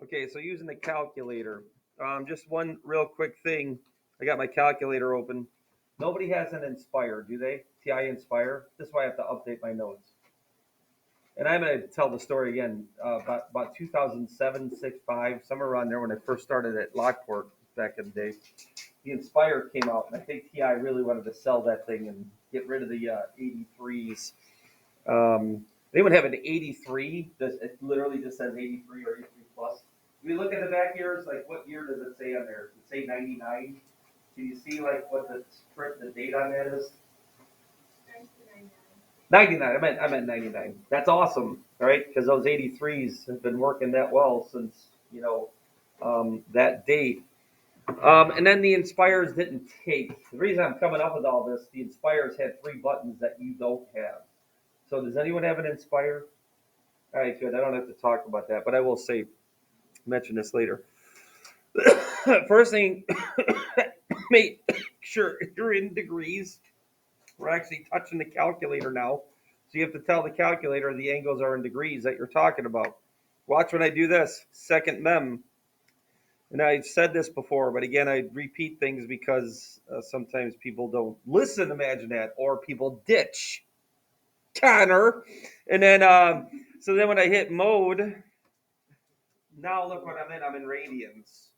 Okay, so using the calculator. Just one real quick thing. I got my calculator open. Nobody has an Inspire, do they? TI Inspire. This is why I have to update my notes. And I'm going to tell the story again. About 2007, 6, 5, somewhere around there when I first started at Lockport back in the day. The Inspire came out, and I think TI really wanted to sell that thing and get rid of the 83s. Anyone have an 83? It literally just says 83 or 83 plus. If you look at the back here, it's like, what year does it say on there? Does it say 99? Can you see like what the date on that is? 99. I meant 99. That's awesome, all right? Because those 83s have been working that well since that date. And then the Inspires didn't take. The reason I'm coming up with all this, the Inspires had 3 buttons that you don't have. So does anyone have an Inspire? All right, good. I don't have to talk about that, but I will mention this later. First thing, make sure you're in degrees. We're actually touching the calculator now. So you have to tell the calculator the angles are in degrees that you're talking about. Watch when I do this, second mem. And I've said this before, but again, I repeat things because sometimes people don't listen, imagine that, or people ditch Connor. And then, so then when I hit mode, now look what I'm in. I'm in radians.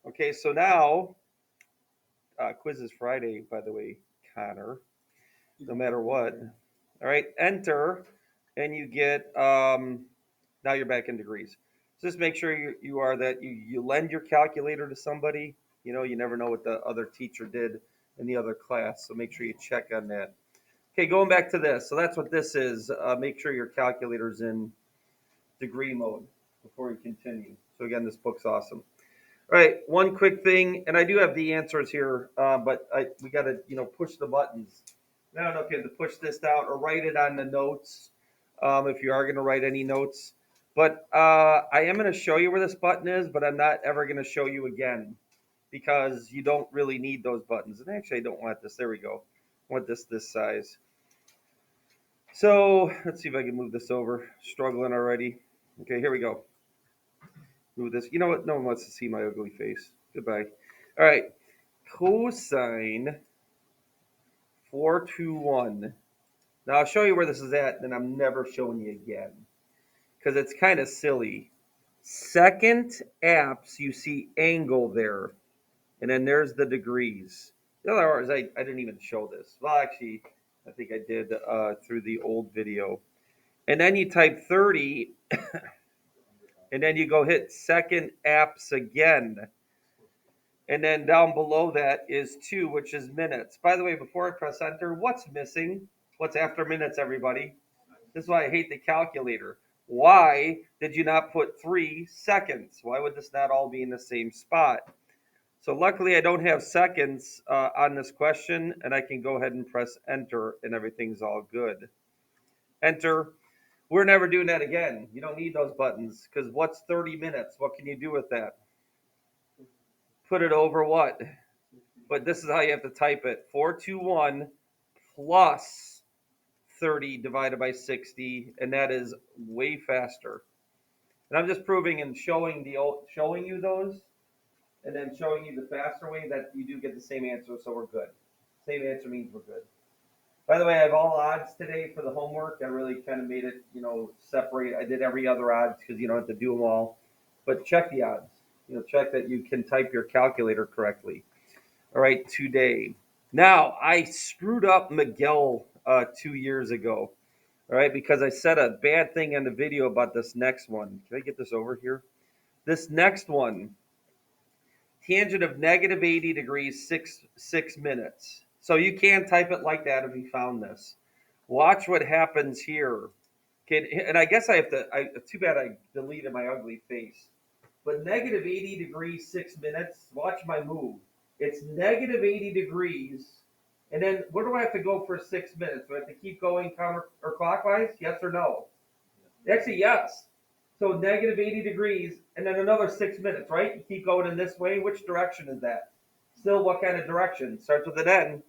Okay, so now, quiz is Friday, by the way, Connor, no matter what. All right, enter, and you get, now you're back in degrees. So just make sure you are that. You lend your calculator to somebody. You know, you never know what the other teacher did in the other class, so make sure you check on that. Okay, going back to this. So that's what this is. Make sure your calculator's in degree mode before you continue. So again, this book's awesome. All right, one quick thing, and I do have the answers here, but we got to push the buttons. I don't know if you have to push this down or write it on the notes if you are going to write any notes. But I am going to show you where this button is, but I'm not ever going to show you again because you don't really need those buttons. And actually, I don't want this. There we go. I want this size. So let's see if I can move this over. Struggling already. Okay, here we go. Move this. You know what? No one wants to see my ugly face. Goodbye. All right. Cosine 421. Now I'll show you where this is at, and I'm never showing you again because it's kind of silly. Second apps, you see angle there, and then there's the degrees. In other words, I didn't even show this. Well, actually, I think I did through the old video. And then you type 30, and then you go hit second apps again. And then down below that is 2, which is minutes. By the way, before I press enter, what's missing? What's after minutes, everybody? This is why I hate the calculator. Why did you not put 3 seconds? Why would this not all be in the same spot? So luckily I don't have seconds on this question, and I can go ahead and press enter, and everything's all good. Enter. We're never doing that again. You don't need those buttons, because what's 30 minutes? What can you do with that? Put it over what? But this is how you have to type it. 421 plus 30 divided by 60, and that is way faster. And I'm just proving and showing you those, and then showing you the faster way that you do get the same answer, so we're good. Same answer means we're good. By the way, I have all odds today for the homework. I really kind of made it, separate. I did every other odds because you don't have to do them all. But check the odds. Check that you can type your calculator correctly. All right, today. Now, I screwed up Miguel 2 years ago. All right, because I said a bad thing in the video about this next one. Can I get this over here? This next one, tangent of negative 80 degrees, 6 minutes. So you can type it like that if you found this. Watch what happens here. Okay, and I guess I have to, too bad I deleted my ugly face. But negative 80 degrees, 6 minutes, watch my move. It's negative 80 degrees, and then where do I have to go for 6 minutes? Do I have to keep going counter or clockwise? Yes or no? Actually, yes. So negative 80 degrees, and then another 6 minutes, right? You keep going in this way. Which direction is that? Still, what kind of direction? Starts with an N.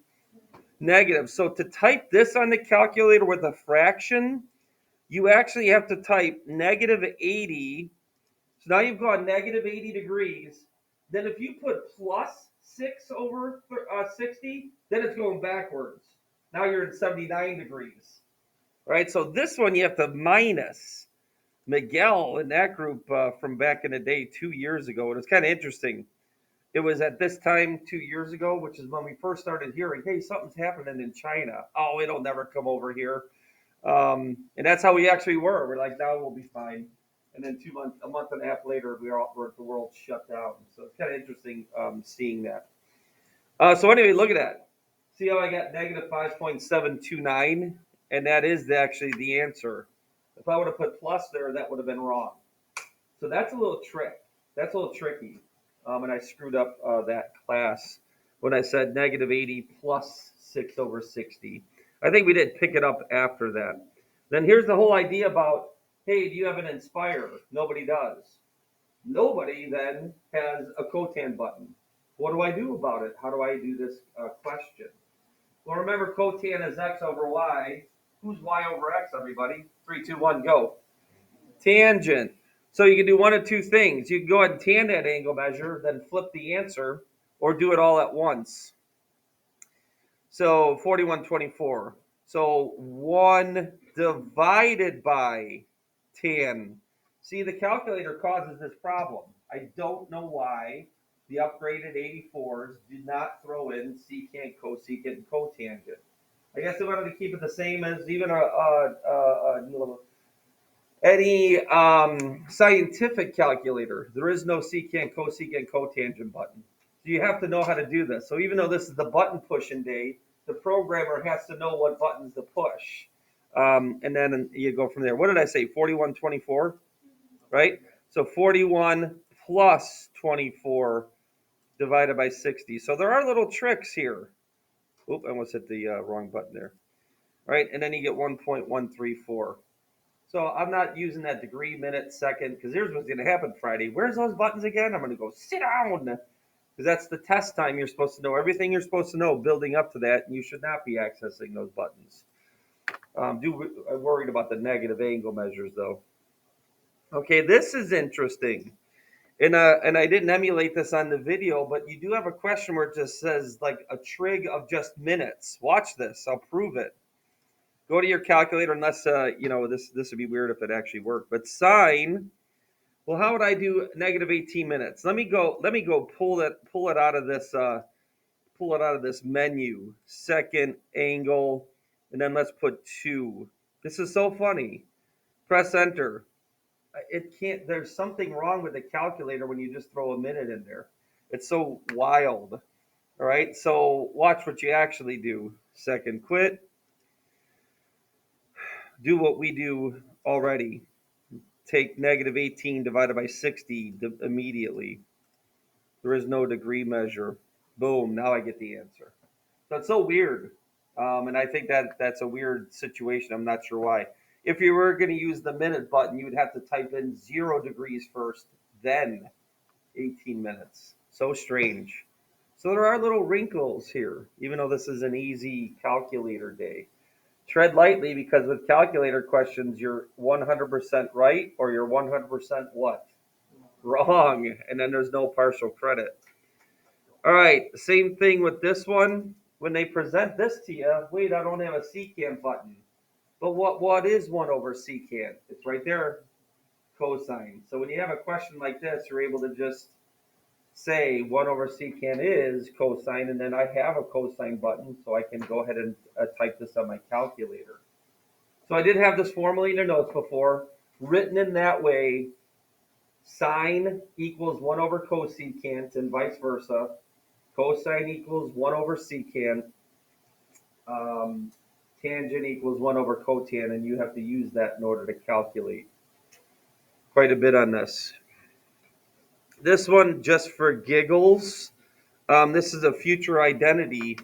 Negative. So to type this on the calculator with a fraction, you actually have to type negative 80. So now you've gone negative 80 degrees. Then if you put plus 6 over 60, then it's going backwards. Now you're at 79 degrees. All right, so this one you have to minus Miguel in that group from back in the day 2 years ago. And it's kind of interesting. It was at this time 2 years ago, which is when we first started hearing, hey, something's happening in China. Oh, it'll never come over here. And that's how we actually were. We're like, now we'll be fine. And then a month and a half later, the world shut down. So it's kind of interesting seeing that. So anyway, look at that. See how I got negative 5.729? And that is actually the answer. If I would have put plus there, that would have been wrong. So that's a little trick. That's a little tricky. And I screwed up that class when I said negative 80 plus 6 over 60. I think we did pick it up after that. Then here's the whole idea about, hey, do you have an Inspire? Nobody does. Nobody then has a cotan button. What do I do about it? How do I do this question? Well, remember, cotan is x over y. Who's y over x, everybody? 3, 2, 1, go. Tangent. So you can do one of two things. You can go ahead and tan that angle measure, then flip the answer, or do it all at once. So 41/24. So 1 divided by tan. See, the calculator causes this problem. I don't know why the upgraded 84s did not throw in secant, cosecant, and cotangent. I guess they wanted to keep it the same as even any scientific calculator. There is no secant, cosecant, cotangent button. So you have to know how to do this. So even though this is the button pushing day, the programmer has to know what buttons to push. And then you go from there. What did I say? 41/24, right? So 41 plus 24 divided by 60. So there are little tricks here. Oop, I almost hit the wrong button there. Right? And then you get 1.134. So I'm not using that degree, minute, second, because here's what's going to happen Friday. Where's those buttons again? I'm going to go sit down, because that's the test time. You're supposed to know everything you're supposed to know building up to that, and you should not be accessing those buttons. I'm worried about the negative angle measures, though. Okay, this is interesting. And I didn't emulate this on the video, but you do have a question where it just says like a trig of just minutes. Watch this. I'll prove it. Go to your calculator, unless this would be weird if it actually worked. But sine. Well, how would I do negative 18 minutes? Let me go pull it out of this menu. Second angle, and then let's put 2. This is so funny. Press enter. It can't. There's something wrong with the calculator when you just throw a minute in there. It's so wild. All right. So watch what you actually do. Second quit. Do what we do already. Take negative 18 divided by 60 immediately. There is no degree measure. Boom, now I get the answer. So it's so weird. And I think that's a weird situation. I'm not sure why. If you were going to use the minute button, you would have to type in 0 degrees first, then 18 minutes. So strange. So there are little wrinkles here, even though this is an easy calculator day. Tread lightly, because with calculator questions, you're 100% right or you're 100% what? Wrong. And then there's no partial credit. All right, same thing with this one. When they present this to you, wait, I don't have a secant button. But what is 1 over secant? It's right there, cosine. So when you have a question like this, you're able to just say 1 over secant is cosine, and then I have a cosine button, so I can go ahead and type this on my calculator. So I did have this formally in the notes before, written in that way. Sine equals 1 over cosecant and vice versa. Cosine equals 1 over secant. Tangent equals 1 over cotan, and you have to use that in order to calculate. Quite a bit on this. This one, just for giggles, this is a future identity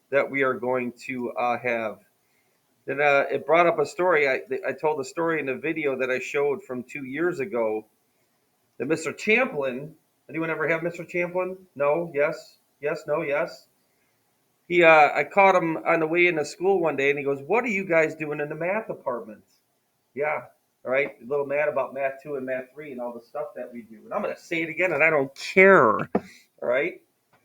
that we are going to have. And it brought up a story. I told a story in a video that I showed from 2 years ago that Mr. Champlin, anyone ever have Mr. Champlin? No? Yes? Yes? No? Yes? I caught him on the way into school one day, and he goes, "What are you guys doing in the math department?" Yeah. All right, a little mad about Math 2 and Math 3 and all the stuff that we do. And I'm going to say it again, and I don't care. All right?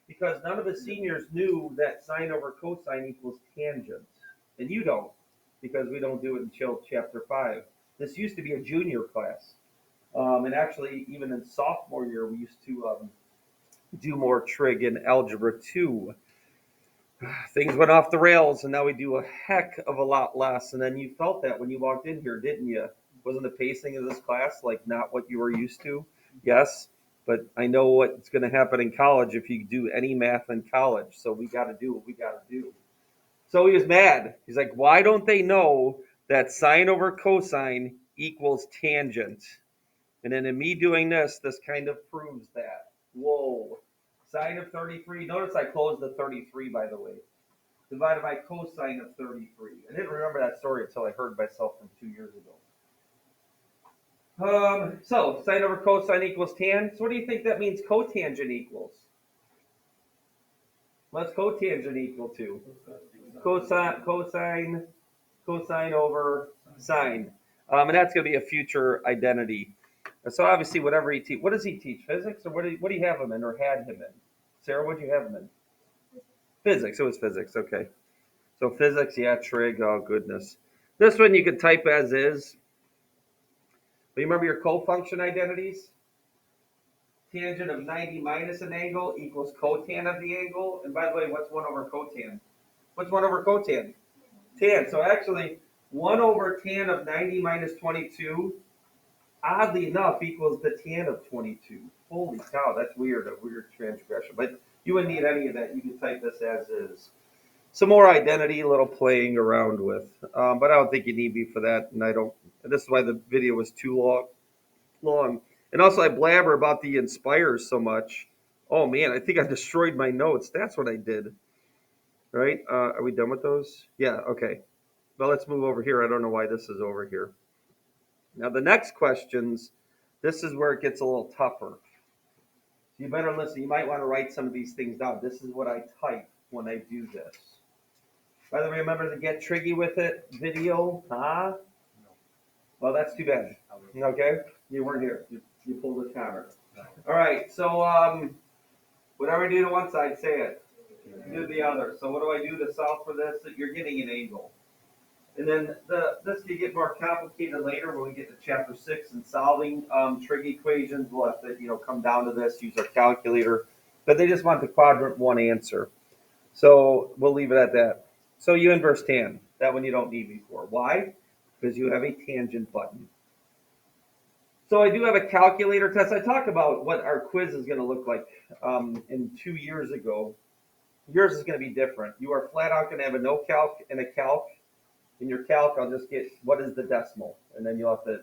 Because none of the seniors knew that sine over cosine equals tangent. And you don't, because we don't do it until chapter 5. This used to be a junior class. And actually, even in sophomore year, we used to do more trig in algebra 2. Things went off the rails, and now we do a heck of a lot less. And then you felt that when you walked in here, didn't you? Wasn't the pacing of this class like not what you were used to? Yes, but I know what's going to happen in college if you do any math in college. So we got to do what we got to do. So he was mad. He's like, why don't they know that sine over cosine equals tangent? And then in me doing this, this kind of proves that. Whoa. Sine of 33. Notice I closed the 33, by the way. Divided by cosine of 33. I didn't remember that story until I heard myself from 2 years ago. So sine over cosine equals tan. So what do you think that means cotangent equals? What's cotangent equal to? Cosine over sine. And that's going to be a future identity. So obviously, whatever he teach, what does he teach? Physics, or what do you have him in, or had him in? Sarah, what do you have him in? Physics. It was physics. Okay. So physics, yeah, trig. Oh goodness. This one you could type as is. But you remember your cofunction identities? Tangent of 90 minus an angle equals cotan of the angle. And by the way, what's 1 over cotan? What's 1 over cotan? Tan. So actually, 1 over tan of 90 minus 22, oddly enough, equals the tan of 22. Holy cow, that's weird, a weird transgression. But you wouldn't need any of that. You can type this as is. Some more identity, a little playing around with. But I don't think you need me for that. And I don't. And this is why the video was too long. And also, I blabber about the inspires so much. Oh man, I think I destroyed my notes. That's what I did. Right? Are we done with those? Yeah. Okay. Well, let's move over here. I don't know why this is over here. Now, the next questions, this is where it gets a little tougher. So you better listen. You might want to write some of these things down. This is what I type when I do this. By the way, remember to get Triggy with it video? Huh? Well, that's too bad. Okay? You weren't here. You pulled the camera. All right. So whatever you do to one side, say it. Do the other. So what do I do to solve for this? You're getting an angle. And then this can get more complicated later when we get to chapter 6 and solving trig equations. We'll have to come down to this, use our calculator. But they just want the quadrant 1 answer. So we'll leave it at that. So U inverse tan. That one you don't need me for. Why? Because you have a tangent button. So I do have a calculator test. I talked about what our quiz is going to look like in 2 years ago. Yours is going to be different. You are flat out going to have a no calc and a calc. In your calc, I'll just get what is the decimal, and then you'll have to,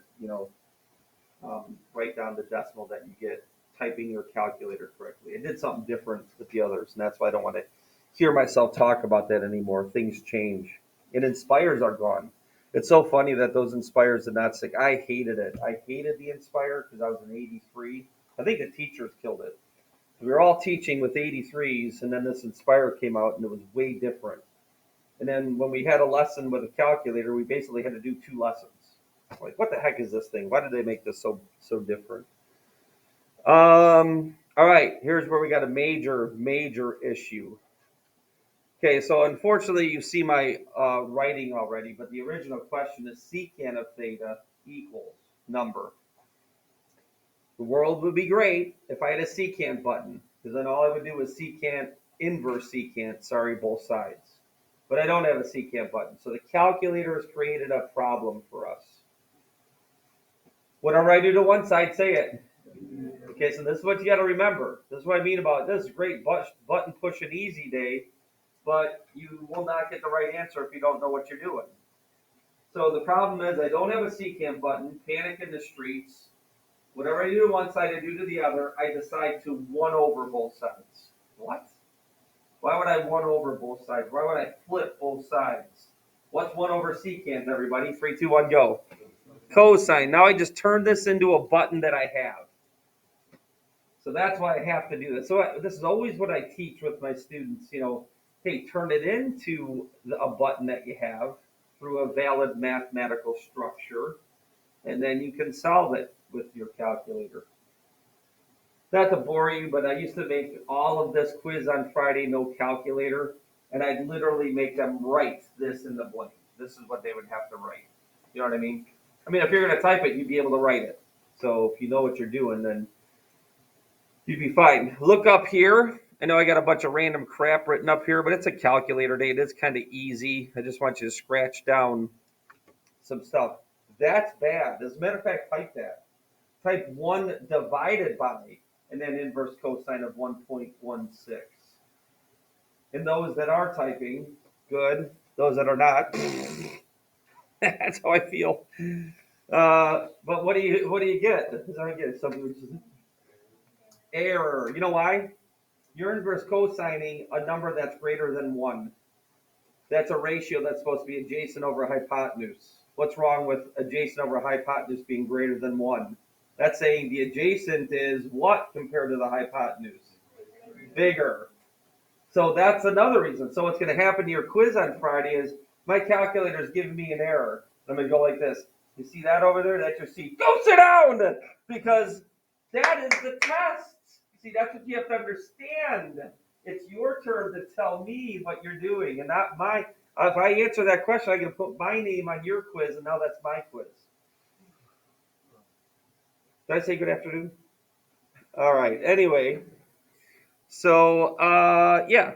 write down the decimal that you get typing your calculator correctly. I did something different with the others, and that's why I don't want to hear myself talk about that anymore. Things change, and inspires are gone. It's so funny that those inspires did not stick. I hated it. I hated the inspire because I was an 83. I think the teachers killed it. We were all teaching with 83s, and then this inspire came out, and it was way different. And then when we had a lesson with a calculator, we basically had to do 2 lessons. Like, what the heck is this thing? Why did they make this so different? All right, here's where we got a major issue. Okay, so unfortunately, you see my writing already, but the original question is secant of theta equals number. The world would be great if I had a secant button, because then all I would do is secant, inverse secant, both sides. But I don't have a secant button. So the calculator has created a problem for us. Whatever I do to one side, say it. Okay, so this is what you got to remember. This is what I mean about this is great button push and easy day, but you will not get the right answer if you don't know what you're doing. So the problem is I don't have a secant button, panic in the streets. Whatever I do to one side, I do to the other. I decide to 1 over both sides. What? Why would I 1 over both sides? Why would I flip both sides? What's 1 over secant, everybody? 3, 2, 1, go. Cosine. Now I just turn this into a button that I have. So that's why I have to do this. So this is always what I teach with my students. Hey, turn it into a button that you have through a valid mathematical structure. and then you can solve it with your calculator. Not to bore you, but I used to make all of this quiz on Friday, no calculator, and I'd literally make them write this in the blank. This is what they would have to write. You know what I mean? I mean, if you're going to type it, you'd be able to write it. So if you know what you're doing, then you'd be fine. Look up here. I know I got a bunch of random crap written up here, but it's a calculator day. It's kind of easy. I just want you to scratch down some stuff. That's bad. As a matter of fact, type that. Type 1 divided by, and then inverse cosine of 1.16. And those that are typing, good. Those that are not, that's how I feel. But what do you get? I get something which is error. You know why? You're inverse cosining a number that's greater than 1. That's a ratio that's supposed to be adjacent over hypotenuse. What's wrong with adjacent over hypotenuse being greater than 1? That's saying the adjacent is what compared to the hypotenuse? Bigger. So that's another reason. So what's going to happen to your quiz on Friday is my calculator is giving me an error. I'm going to go like this. You see that over there? That's your C. Go sit down! Because that is the test. See, that's what you have to understand. It's your turn to tell me what you're doing, and not my. If I answer that question, I can put my name on your quiz, and now that's my quiz. Did I say good afternoon? All right. Anyway, so yeah,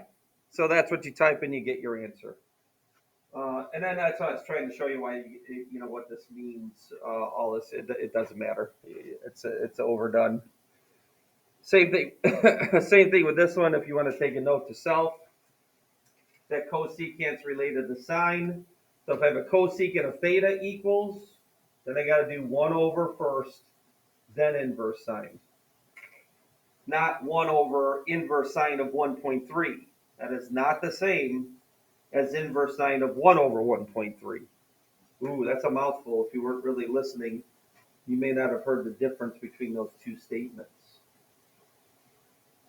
so that's what you type and you get your answer. And then that's what I was trying to show you why you know what this means. All this it doesn't matter. It's overdone. Same thing. Same thing with this one. If you want to take a note to self, that cosecant's related to sine. So if I have a cosecant of theta equals, then I got to do 1 over first, then inverse sine. Not 1 over inverse sine of 1.3. That is not the same as inverse sine of 1 over 1.3. Ooh, that's a mouthful. If you weren't really listening, you may not have heard the difference between those two statements.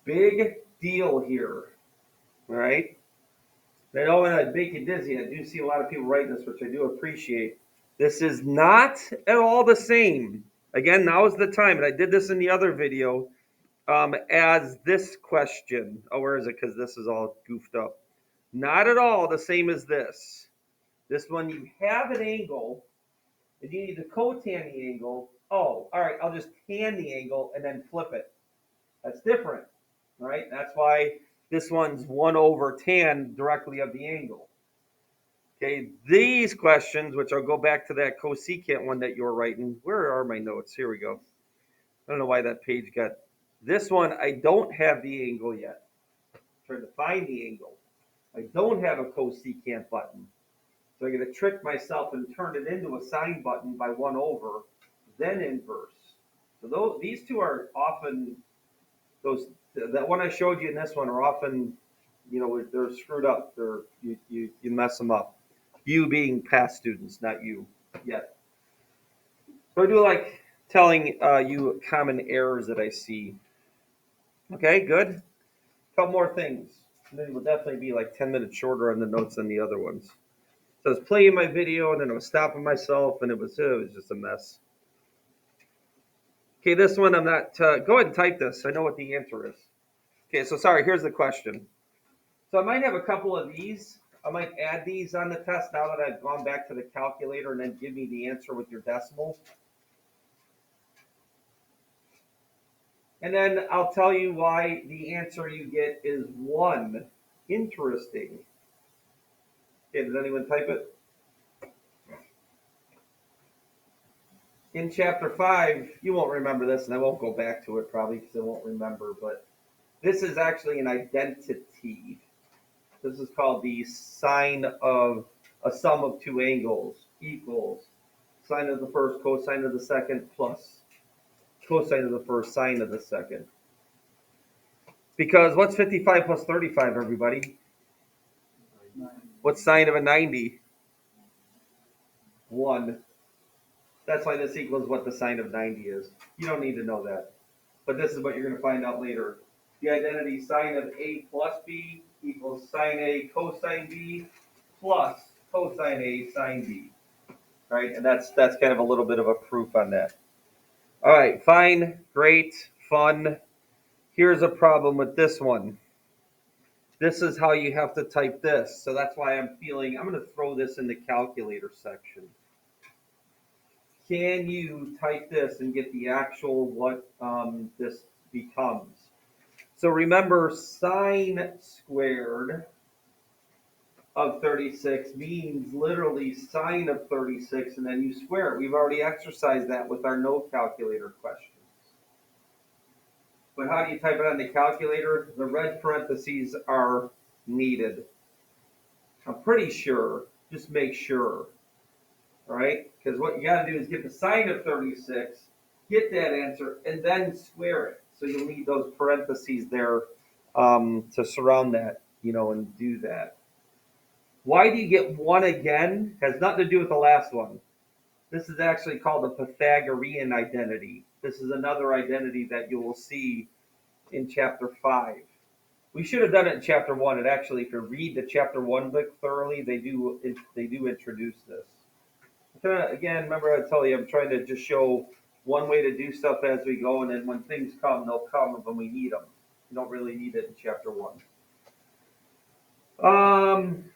Big deal here, all right? I know when I make you dizzy, I do see a lot of people writing this, which I do appreciate. This is not at all the same. Again, now is the time, and I did this in the other video, as this question. Oh, where is it? Because this is all goofed up. Not at all the same as this. This one, you have an angle, and you need to cotan the angle. Oh, all right, I'll just tan the angle and then flip it. That's different, right? That's why this one's 1 over tan directly of the angle. Okay, these questions, which I'll go back to that cosecant one that you were writing. Where are my notes? Here we go. I don't know why that page got. This one, I don't have the angle yet. I'm trying to find the angle. I don't have a cosecant button. So I'm going to trick myself and turn it into a sine button by 1 over, then inverse. So these two are often, that one I showed you and this one are often, you know, they're screwed up. You mess them up. You being past students, not you yet. So I do like telling you common errors that I see. Okay, good. A couple more things. And then we'll definitely be like 10 minutes shorter on the notes than the other ones. So I was playing my video and then I was stopping myself and it was just a mess. Okay, this one I'm not, go ahead and type this. I know what the answer is. Okay, so sorry, here's the question. So I might have a couple of these. I might add these on the test now that I've gone back to the calculator and then give me the answer with your decimal. And then I'll tell you why the answer you get is 1. Interesting. Okay, does anyone type it? In chapter 5, you won't remember this, and I won't go back to it probably because I won't remember, but this is actually an identity. This is called the sine of a sum of two angles equals sine of the first, cosine of the second, plus cosine of the first, sine of the second. Because what's 55 plus 35, everybody? What's sine of a 90? 1. That's why this equals what the sine of 90 is. You don't need to know that. But this is what you're going to find out later. The identity sine of A plus B equals sine A cosine B plus cosine A sine B. right? And that's kind of a little bit of a proof on that. All right, fine, great, fun. Here's a problem with this one. This is how you have to type this. So that's why I'm going to throw this in the calculator section. Can you type this and get the actual what this becomes? So remember, sine squared of 36 means literally sine of 36, and then you square it. We've already exercised that with our no calculator questions. But how do you type it on the calculator? The red parentheses are needed. I'm pretty sure. Just make sure. All right? Because what you got to do is get the sine of 36, get that answer, and then square it. So you'll need those parentheses there to surround that, and do that. Why do you get one again? Has nothing to do with the last one. This is actually called the Pythagorean identity. This is another identity that you will see in chapter 5. We should have done it in chapter 1. And actually, if you read the chapter 1 book thoroughly, they do introduce this. Again, remember I tell you, I'm trying to just show one way to do stuff as we go, and then when things come, they'll come when we need them. You don't really need it in chapter 1.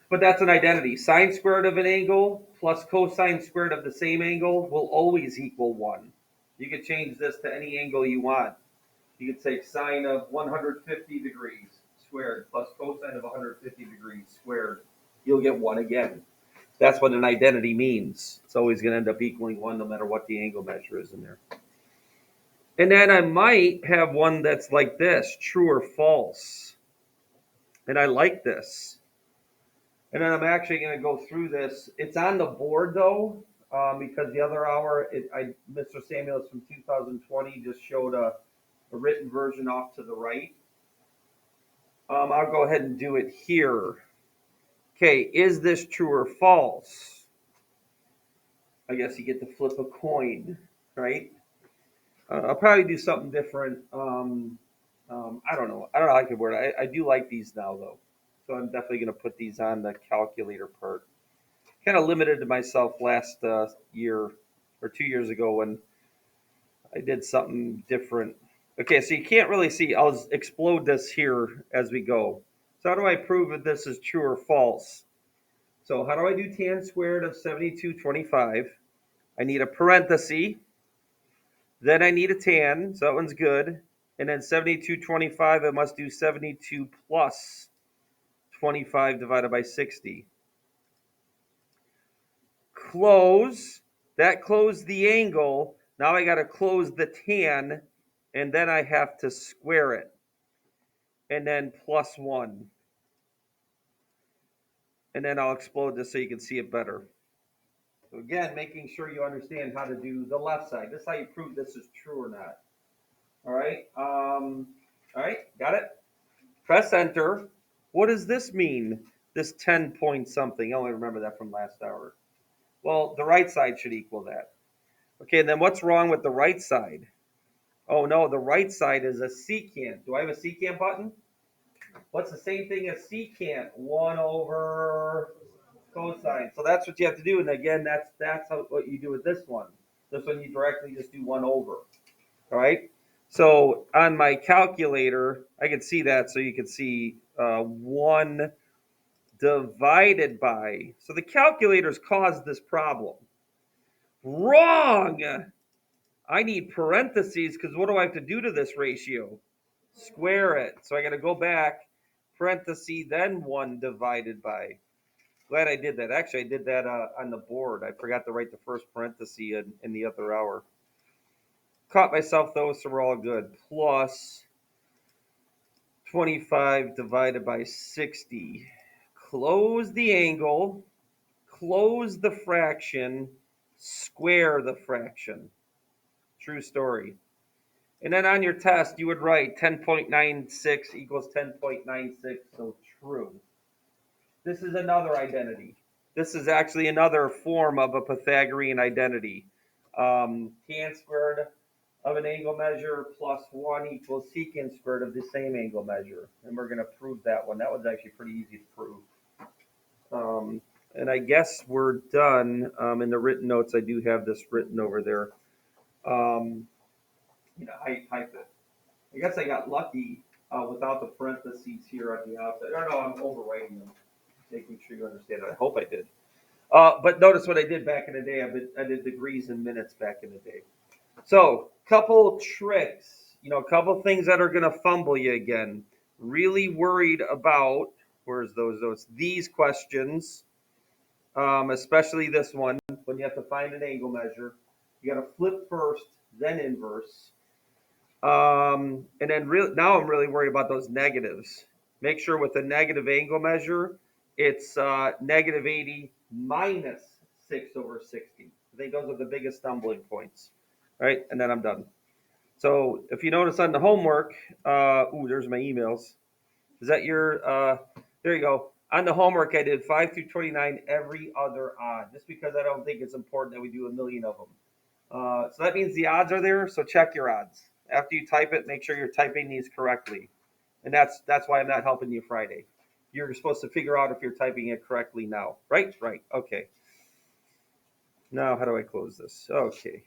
But that's an identity. Sine squared of an angle plus cosine squared of the same angle will always equal 1. You could change this to any angle you want. You could take sine of 150 degrees squared plus cosine of 150 degrees squared. You'll get 1 again. That's what an identity means. It's always going to end up equaling 1 no matter what the angle measure is in there. And then I might have one that's like this, true or false. And I like this. And then I'm actually going to go through this. It's on the board though, because the other hour, Mr. Samuels from 2020 just showed a written version off to the right. I'll go ahead and do it here. Okay, is this true or false? I guess you get to flip a coin, right? I'll probably do something different. I don't know. I don't know how I could word it. I do like these now though, so I'm definitely going to put these on the calculator part. Kind of limited to myself last year or 2 years ago when I did something different. Okay, so you can't really see. I'll explode this here as we go. So how do I prove that this is true or false? So how do I do tan squared of 7225? I need a parenthesis. Then I need a tan, so that one's good. And then 7225, I must do 72 plus 25 divided by 60. Close. That closed the angle. Now I got to close the tan, and then I have to square it. And then plus 1. And then I'll explode this so you can see it better. So again, making sure you understand how to do the left side. This is how you prove this is true or not. All right. All right. Got it? Press enter. What does this mean? This 10 point something. I only remember that from last hour. Well, the right side should equal that. Okay, then what's wrong with the right side? Oh no, the right side is a secant. Do I have a secant button? What's the same thing as secant? 1 over cosine. So that's what you have to do. And again, that's what you do with this one. This one you directly just do 1 over. All right. So on my calculator, I can see that. So you can see 1 divided by. So the calculators caused this problem. Wrong. I need parentheses because what do I have to do to this ratio? Square it. So I got to go back, parenthesis, then 1 divided by. Glad I did that. Actually, I did that on the board. I forgot to write the first parenthesis in the other hour. Caught myself though, so we're all good. Plus 25 divided by 60. Close the angle, close the fraction, square the fraction. True story. And then on your test, you would write 10.96 equals 10.96, so true. This is another identity. This is actually another form of a Pythagorean identity. Tan squared of an angle measure plus 1 equals secant squared of the same angle measure. And we're going to prove that one. That one's actually pretty easy to prove. And I guess we're done. In the written notes, I do have this written over there. Um, how you type it. I guess I got lucky without the parentheses here on the outside. I don't know, I'm overwriting them, making sure you understand it. I hope I did. But notice what I did back in the day. I did degrees and minutes back in the day. So, couple tricks, a couple things that are going to fumble you again. Really worried about, where's those notes? These questions, especially this one, when you have to find an angle measure. You got to flip first, then inverse. And then now I'm really worried about those negatives. Make sure with the negative angle measure, it's negative 80 minus 6 over 60. I think those are the biggest stumbling points, right? And then I'm done. So if you notice on the homework, there's my emails. Is that your, there you go. On the homework, I did 5 through 29 every other odd, just because I don't think it's important that we do a million of them. So that means the odds are there. So check your odds after you type it. Make sure you're typing these correctly, and that's why I'm not helping you Friday. You're supposed to figure out if you're typing it correctly now, right? Right. Okay. Now how do I close this? Okay.